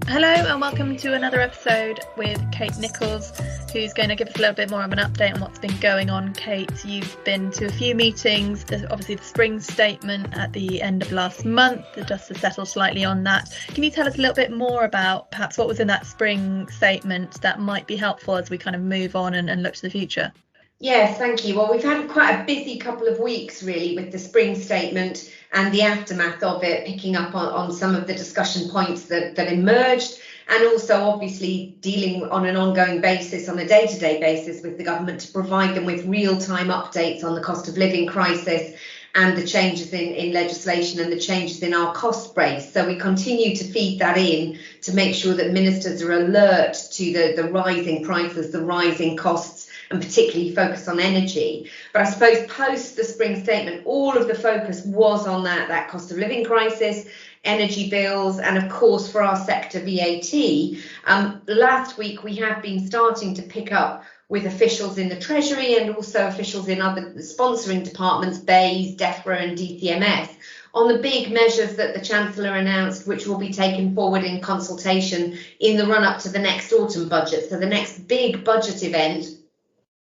Hello and welcome to another episode with Kate Nichols, who's going to give us a little bit more of an update on what's been going on. Kate, you've been to a few meetings. There's obviously the spring statement at the end of last month. The dust has settled slightly on that. Can you tell us a little bit more about perhaps what was in that spring statement that might be helpful as we kind of move on and look to the future? Yes, thank you. Well, we've had quite a busy couple of weeks really with the spring statement and the aftermath of it, picking up on some of the discussion points that emerged, and also obviously dealing on an ongoing basis, on a day-to-day basis with the government to provide them with real-time updates on the cost of living crisis and the changes in legislation and the changes in our cost base. So we continue to feed that in to make sure that ministers are alert to the rising prices, the rising costs, and particularly focus on energy. But I suppose post the spring statement, all of the focus was on that cost of living crisis, energy bills, and of course for our sector VAT. Last week we have been starting to pick up with officials in the Treasury and also officials in other sponsoring departments, BEIS, DEFRA and DCMS, on the big measures that the Chancellor announced, which will be taken forward in consultation in the run-up to the next autumn budget. So the next big budget event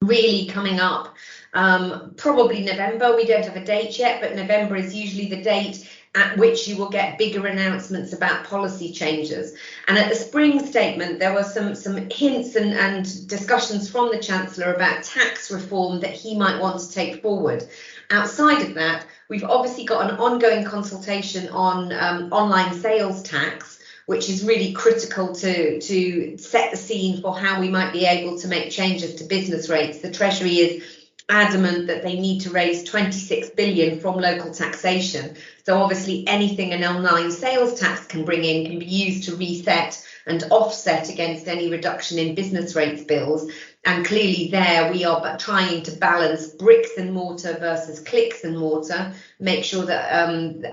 really coming up, probably November. We don't have a date yet, but November is usually the date at which you will get bigger announcements about policy changes. And at the spring statement, there were some hints and discussions from the Chancellor about tax reform that he might want to take forward. Outside of that, we've obviously got an ongoing consultation on online sales tax, which is really critical to set the scene for how we might be able to make changes to business rates. The Treasury is adamant that they need to raise 26 billion from local taxation. So obviously anything an online sales tax can bring in can be used to reset and offset against any reduction in business rates bills. And clearly there we are trying to balance bricks and mortar versus clicks and mortar, make sure that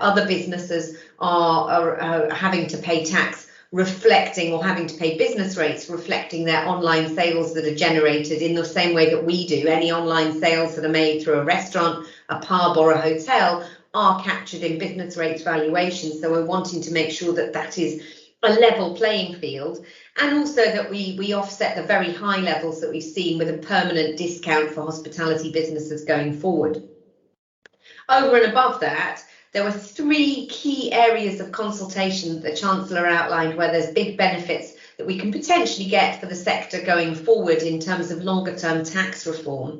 other businesses are having to pay tax reflecting, or having to pay business rates reflecting their online sales that are generated in the same way that we do. Any online sales that are made through a restaurant, a pub or a hotel are captured in business rates valuation. So we're wanting to make sure that that is a level playing field, and also that we offset the very high levels that we've seen with a permanent discount for hospitality businesses going forward. Over and above that, there were three key areas of consultation that the Chancellor outlined where there's big benefits that we can potentially get for the sector going forward in terms of longer term tax reform.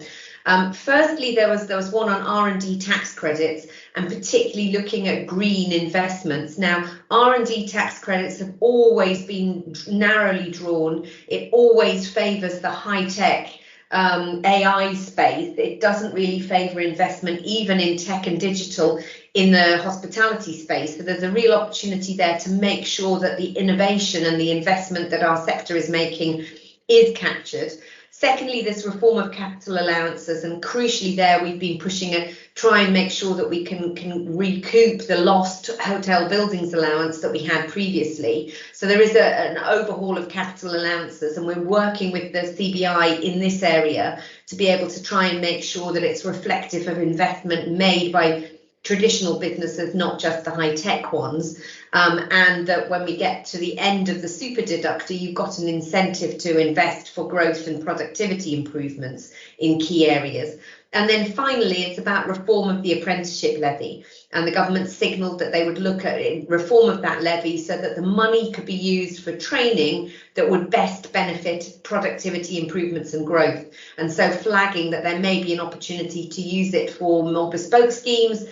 Firstly, there was one on R&D tax credits, and particularly looking at green investments. Now, R&D tax credits have always been narrowly drawn. It always favours the high-tech AI space. It doesn't really favour investment even in tech and digital in the hospitality space. So there's a real opportunity there to make sure that the innovation and the investment that our sector is making is captured. Secondly, this reform of capital allowances, and crucially there we've been pushing to try and make sure that we can recoup the lost hotel buildings allowance that we had previously. So there is an overhaul of capital allowances, and we're working with the CBI in this area to be able to try and make sure that it's reflective of investment made by traditional businesses, not just the high-tech ones, and that when we get to the end of the super deductor, you've got an incentive to invest for growth and productivity improvements in key areas. And then finally, it's about reform of the apprenticeship levy, and the government signalled that they would look at reform of that levy so that the money could be used for training that would best benefit productivity improvements and growth, and so flagging that there may be an opportunity to use it for more bespoke schemes,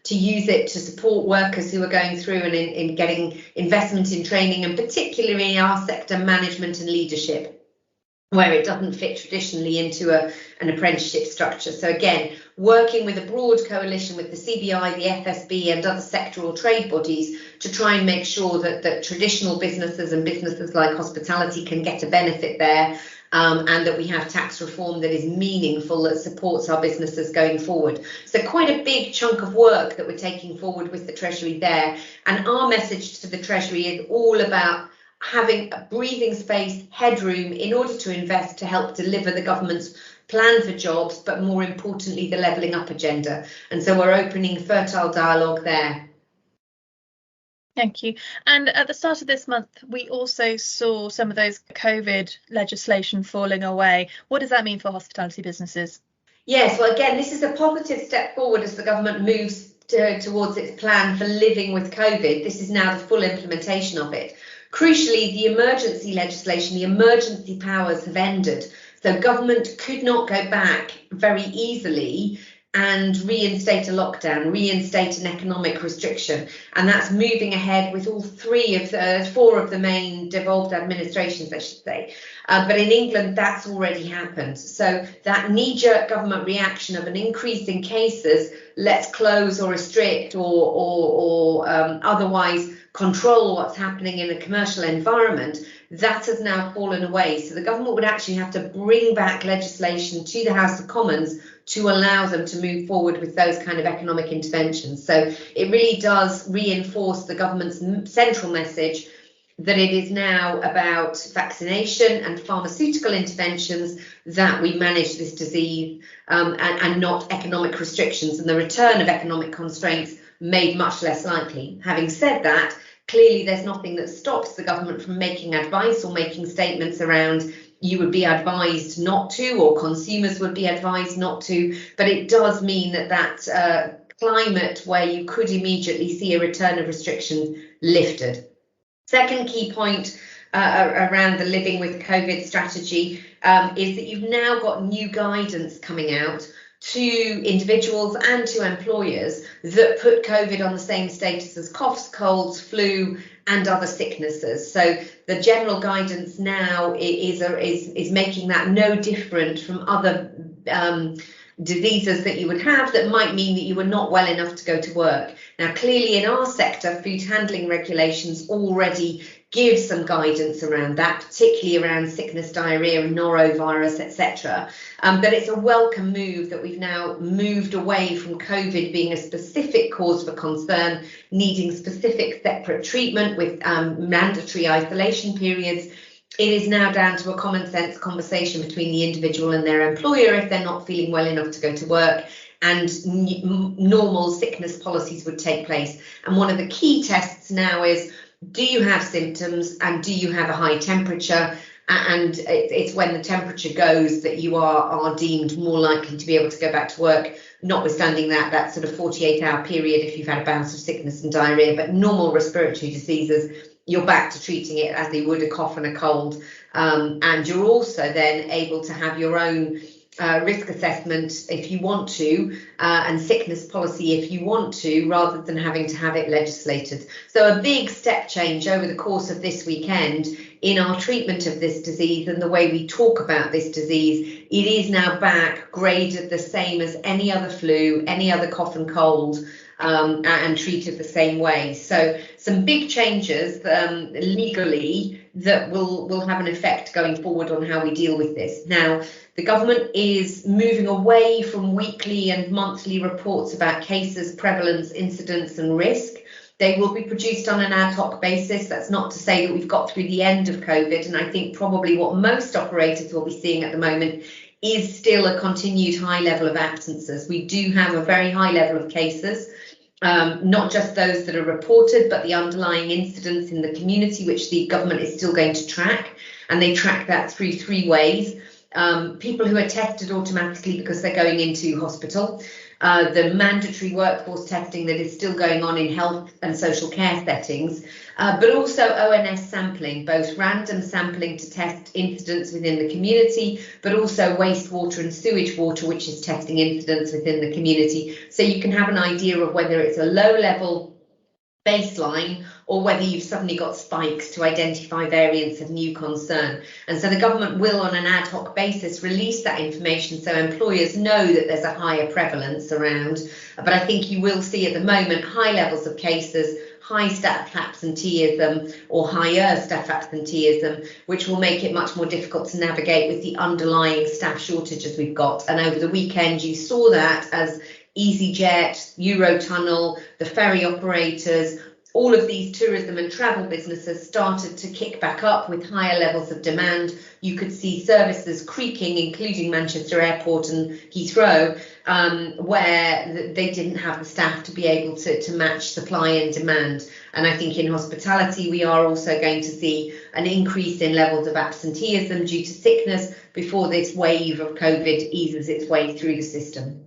to use it to support workers who are going through and in getting investment in training, and particularly in our sector, management and leadership, where it doesn't fit traditionally into an apprenticeship structure. So again, working with a broad coalition with the CBI, the FSB and other sectoral trade bodies to try and make sure that traditional businesses and businesses like hospitality can get a benefit there, and that we have tax reform that is meaningful, that supports our businesses going forward. So quite a big chunk of work that we're taking forward with the Treasury there. And our message to the Treasury is all about having a breathing space, headroom in order to invest to help deliver the government's plan for jobs, but more importantly, the levelling up agenda. And so we're opening fertile dialogue there. Thank you. And at the start of this month, we also saw some of those COVID legislation falling away. What does that mean for hospitality businesses? Yes, well, again, this is a positive step forward as the government moves towards its plan for living with COVID. This is now the full implementation of it. Crucially, the emergency legislation, the emergency powers have ended. So government could not go back very easily and reinstate a lockdown, reinstate an economic restriction. And that's moving ahead with all four of the main devolved administrations, I should say. But in England, that's already happened. So that knee-jerk government reaction of an increase in cases, let's close or restrict or otherwise control what's happening in a commercial environment, that has now fallen away. So the government would actually have to bring back legislation to the House of Commons to allow them to move forward with those kind of economic interventions. So it really does reinforce the government's central message that it is now about vaccination and pharmaceutical interventions that we manage this disease, and not economic restrictions, and the return of economic constraints made much less likely. Having said that, clearly there's nothing that stops the government from making advice or making statements around you would be advised not to, or consumers would be advised not to, but it does mean that climate where you could immediately see a return of restrictions lifted. Second key point around the living with COVID strategy is that you've now got new guidance coming out to individuals and to employers that put COVID on the same status as coughs, colds, flu and other sicknesses. So the general guidance now is making that no different from other diseases that you would have that might mean that you were not well enough to go to work. Now, clearly in our sector, food handling regulations already give some guidance around that, particularly around sickness, diarrhea, norovirus, etc. But it's a welcome move that we've now moved away from COVID being a specific cause for concern, needing specific separate treatment with mandatory isolation periods. It is now down to a common sense conversation between the individual and their employer if they're not feeling well enough to go to work, and normal sickness policies would take place. And one of the key tests now is, do you have symptoms and do you have a high temperature? And it's when the temperature goes that you are deemed more likely to be able to go back to work, notwithstanding that sort of 48-hour period if you've had a bout of sickness and diarrhea. But normal respiratory diseases, you're back to treating it as they would a cough and a cold. And you're also then able to have your own risk assessment if you want to, and sickness policy if you want to, rather than having to have it legislated. So a big step change over the course of this weekend in our treatment of this disease and the way we talk about this disease. It is now back graded the same as any other flu, any other cough and cold, and treated the same way. So some big changes legally that will have an effect going forward on how we deal with this. Now, the government is moving away from weekly and monthly reports about cases, prevalence, incidence and risk. They will be produced on an ad hoc basis. That's not to say that we've got through the end of COVID. And I think probably what most operators will be seeing at the moment is still a continued high level of absences. We do have a very high level of cases. Not just those that are reported, but the underlying incidents in the community, which the government is still going to track. And they track that through three ways. People who are tested automatically because they're going into hospital, the mandatory workforce testing that is still going on in health and social care settings, but also ONS sampling, both random sampling to test incidents within the community, but also wastewater and sewage water, which is testing incidents within the community. So you can have an idea of whether it's a low level baseline or whether you've suddenly got spikes to identify variants of new concern. And so the government will, on an ad hoc basis, release that information so employers know that there's a higher prevalence around. But I think you will see at the moment high levels of cases, high staff absenteeism or higher staff absenteeism, which will make it much more difficult to navigate with the underlying staff shortages we've got. And over the weekend, you saw that as EasyJet, Eurotunnel, the ferry operators, all of these tourism and travel businesses started to kick back up with higher levels of demand. You could see services creaking, including Manchester Airport and Heathrow, where they didn't have the staff to be able to match supply and demand. And I think in hospitality, we are also going to see an increase in levels of absenteeism due to sickness before this wave of COVID eases its way through the system.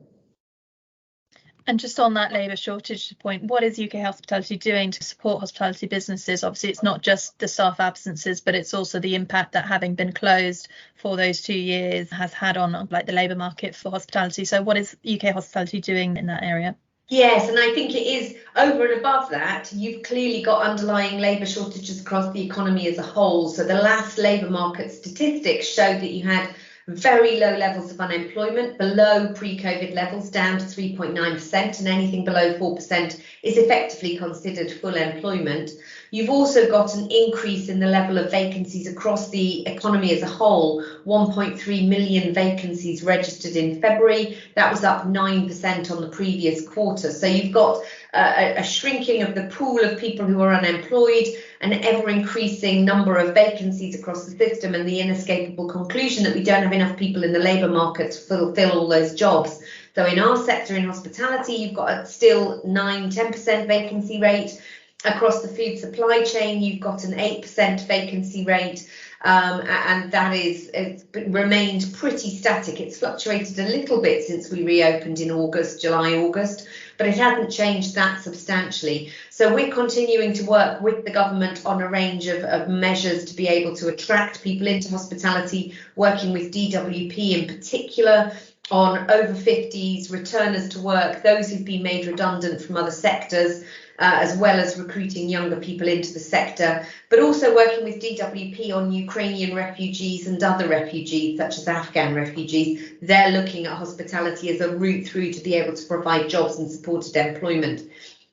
And just on that labour shortage point, what is UK Hospitality doing to support hospitality businesses? Obviously, it's not just the staff absences, but it's also the impact that having been closed for those 2 years has had on like the labour market for hospitality. So what is UK Hospitality doing in that area? Yes, and I think it is over and above that. You've clearly got underlying labour shortages across the economy as a whole. So the last labour market statistics showed that you had very low levels of unemployment, below pre-COVID levels, down to 3.9%, and anything below 4% is effectively considered full employment. You've also got an increase in the level of vacancies across the economy as a whole, 1.3 million vacancies registered in February. That was up 9% on the previous quarter. So you've got a shrinking of the pool of people who are unemployed, an ever increasing number of vacancies across the system, and the inescapable conclusion that we don't have enough people in the labour market to fulfil all those jobs. So in our sector, in hospitality, you've got a still 9-10% vacancy rate. Across the food supply chain, you've got an 8% vacancy rate, and that it's remained pretty static. It's fluctuated a little bit since we reopened in July, August, but it hasn't changed that substantially. So we're continuing to work with the government on a range of measures to be able to attract people into hospitality, working with DWP in particular on over 50s, returners to work, those who've been made redundant from other sectors, as well as recruiting younger people into the sector, but also working with DWP on Ukrainian refugees and other refugees, such as Afghan refugees. They're looking at hospitality as a route through to be able to provide jobs and supported employment.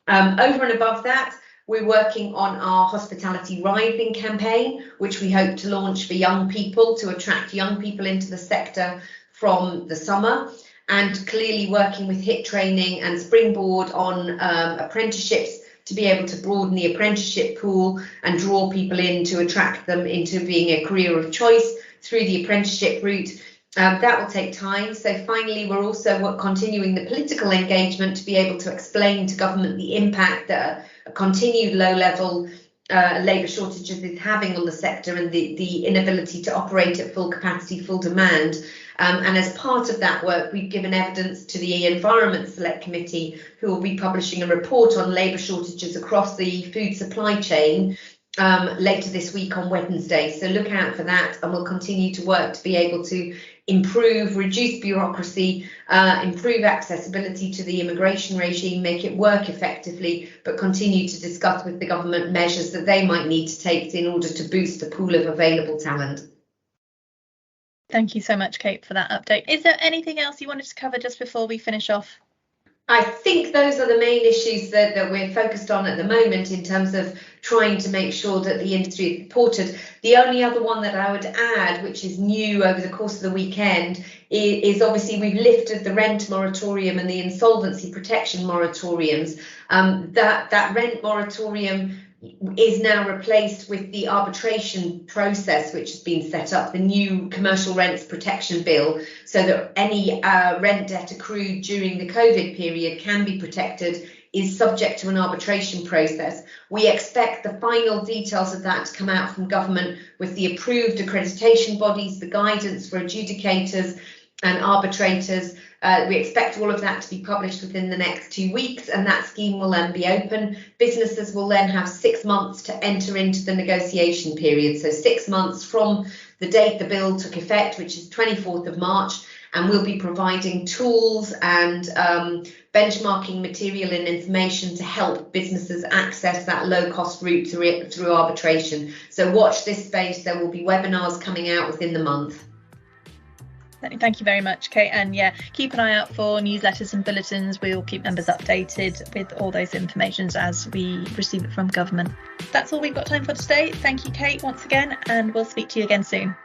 Over and above that, we're working on our Hospitality Rising campaign, which we hope to launch for young people, to attract young people into the sector from the summer. And clearly working with HIT Training and Springboard on apprenticeships to be able to broaden the apprenticeship pool and draw people in to attract them into being a career of choice through the apprenticeship route. That will take time. So finally, we're also continuing the political engagement to be able to explain to government the impact that a continued low level labour shortages is having on the sector and the inability to operate at full capacity, full demand. And as part of that work, we've given evidence to the Environment Select Committee, who will be publishing a report on labour shortages across the food supply chain later this week on Wednesday. So look out for that, and we'll continue to work to be able to improve, reduce bureaucracy, improve accessibility to the immigration regime, make it work effectively, but continue to discuss with the government measures that they might need to take in order to boost the pool of available talent. Thank you so much, Kate, for that update. Is there anything else you wanted to cover just before we finish off? I think those are the main issues that we're focused on at the moment in terms of trying to make sure that the industry is supported. The only other one that I would add, which is new over the course of the weekend, is obviously we've lifted the rent moratorium and the insolvency protection moratoriums. That rent moratorium is now replaced with the arbitration process which has been set up, the new Commercial Rents Protection Bill, so that any rent debt accrued during the COVID period can be protected, is subject to an arbitration process. We expect the final details of that to come out from government with the approved accreditation bodies, the guidance for adjudicators and arbitrators. We expect all of that to be published within the next 2 weeks, and that scheme will then be open. Businesses will then have 6 months to enter into the negotiation period. So 6 months from the date the bill took effect, which is 24th of March, and we'll be providing tools and benchmarking material and information to help businesses access that low-cost route through arbitration. So watch this space. There will be webinars coming out within the month. Thank you very much, Kate. And yeah, keep an eye out for newsletters and bulletins. We will keep members updated with all those informations as we receive it from government. That's all we've got time for today. Thank you, Kate, once again, and we'll speak to you again soon.